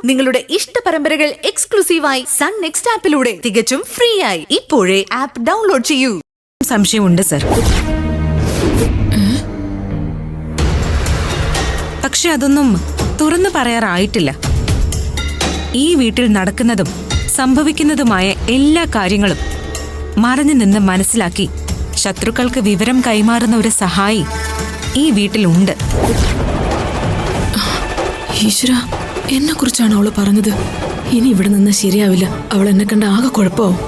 നിങ്ങളുടെ ഇഷ്ട പരമ്പരകൾ എക്സ്ക്ലൂസീവായി സൺ നെക്സ്റ്റ് ആപ്പിലൂടെ തികച്ചും ഫ്രീ ആയി ഇപ്പോഴേ ആപ്പ് ഡൗൺലോഡ് ചെയ്യൂ. സംശയമുണ്ട് സർ. പക്ഷെ അതൊന്നും തുറന്നു പറയാറായിട്ടില്ല. ഈ വീട്ടിൽ നടക്കുന്നതും സംഭവിക്കുന്നതുമായ എല്ലാ കാര്യങ്ങളും മറഞ്ഞു നിന്ന് മനസ്സിലാക്കി ശത്രുക്കൾക്ക് വിവരം കൈമാറുന്ന ഒരു സഹായി ഈ വീട്ടിലുണ്ട്. ഈശ്വര, എന്നെ കുറിച്ചാണ് അവള് പറഞ്ഞത്. ഇനി ഇവിടെ നിന്ന് ശരിയാവില്ല. അവൾ എന്നെ കണ്ട ആകെ കുഴപ്പമാവും.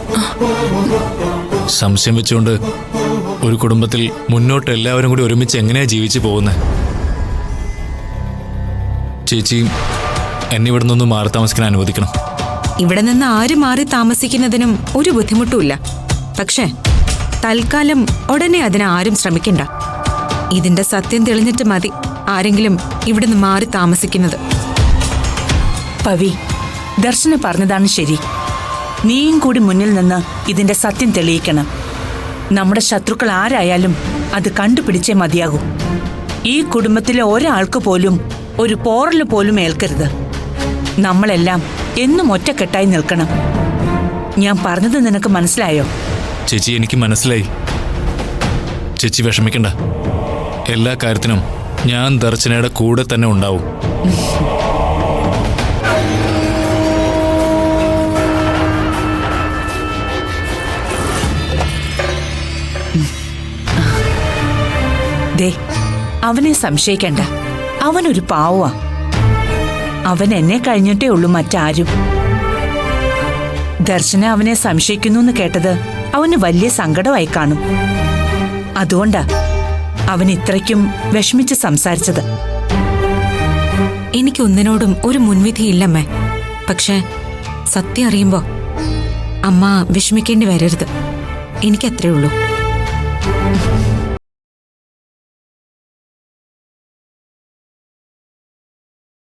സംശയം വെച്ചുകൊണ്ട് ഒരു കുടുംബത്തിൽ മുന്നോട്ട് എല്ലാവരും കൂടി ഒരുമിച്ച് എങ്ങനെയാ ജീവിച്ചു പോകുന്നത്? ചേച്ചിയും എന്നെ ഇവിടെ നിന്നൊന്ന് മാറി താമസിക്കാൻ അനുവദിക്കണം. ഇവിടെ നിന്ന് ആര് മാറി താമസിക്കുന്നതിനും ഒരു ബുദ്ധിമുട്ടുമില്ല. പക്ഷേ തൽക്കാലം ഉടനെ അതിന് ആരും ശ്രമിക്കണ്ട. ഇതിന്റെ സത്യം തെളിഞ്ഞിട്ട് മതി ആരെങ്കിലും ഇവിടുന്ന് മാറി താമസിക്കുന്നത്. പവി, ദർശന പറഞ്ഞതാണ് ശരി. നീയും കൂടി മുന്നിൽ നിന്ന് ഇതിന്റെ സത്യം തെളിയിക്കണം. നമ്മുടെ ശത്രുക്കൾ ആരായാലും അത് കണ്ടുപിടിച്ചേ മതിയാകൂ. ഈ കുടുംബത്തിലെ ഒരാൾക്ക് പോലും ഒരു പോറല് പോലും ഏൽക്കരുത്. നമ്മളെല്ലാം എന്നും ഒറ്റക്കെട്ടായി നിൽക്കണം. ഞാൻ പറഞ്ഞത് നിനക്ക് മനസ്സിലായോ? ചേച്ചി, എനിക്ക് മനസ്സിലായി. ചേച്ചി വിഷമിക്കണ്ട. എല്ലാ കാര്യത്തിനും ഞാൻ ദർശനയുടെ കൂടെ തന്നെ ഉണ്ടാവും. ദേ, അവനെ സംശയിക്കണ്ട. അവനൊരു പാവമാ. അവൻ എന്നെ കഴിഞ്ഞിട്ടേ ഉള്ളൂ മറ്റാരും. ദർശന അവനെ സംശയിക്കുന്നു എന്ന് കേട്ടത് അവന് വലിയ സങ്കടമായി കാണും. അതുകൊണ്ടാ അവൻ ഇത്രയ്ക്കും വിഷമിച്ച് സംസാരിച്ചത്. എനിക്കൊന്നിനോടും ഒരു മുൻവിധിയില്ലമ്മേ. പക്ഷേ സത്യം അറിയുമ്പോ അമ്മ വിഷമിക്കേണ്ടി വരരുത്. എനിക്കത്രേ ഉള്ളൂ.